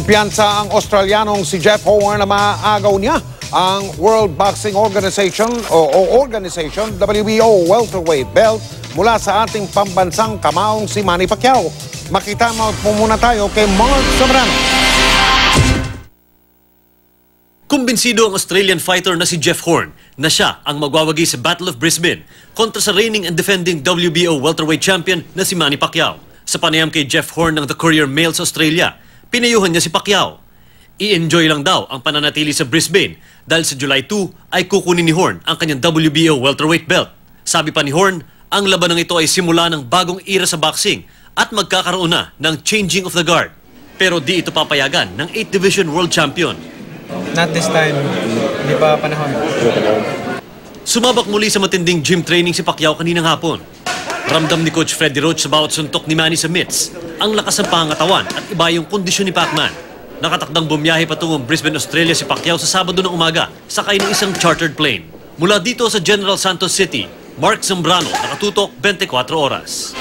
Kumpiyansa ang Australianong si Jeff Horn na maaagaw niya ang World Boxing Organization WBO welterweight belt mula sa ating pambansang kamaong si Manny Pacquiao. Makita mo muna tayo kay Mark Zambrano. Kumbinsido ang Australian fighter na si Jeff Horn na siya ang magwawagi sa Battle of Brisbane kontra sa reigning and defending WBO welterweight champion na si Manny Pacquiao. Sa panayam kay Jeff Horn ng The Courier Mail sa Australia, pinayuhan niya si Pacquiao. I-enjoy lang daw ang pananatili sa Brisbane dahil sa July 2 ay kukunin ni Horn ang kanyang WBO welterweight belt. Sabi pa ni Horn, ang labanang ito ay simula ng bagong era sa boxing at magkakaroon na ng changing of the guard. Pero di ito papayagan ng 8th Division World Champion. Not this time. Hindi pa panahon. Sumabak muli sa matinding gym training si Pacquiao kaninang hapon. Ramdam ni Coach Freddie Roach sa bawat suntok ni Manny sa mitts ang lakas ng pangangatawan at iba yung kondisyon ni Pacman. Nakatakdang bumiyahe patungong Brisbane, Australia si Pacquiao sa Sabado ng umaga sakay ng isang chartered plane. Mula dito sa General Santos City, Mark Zambrano, nakatutok 24 oras.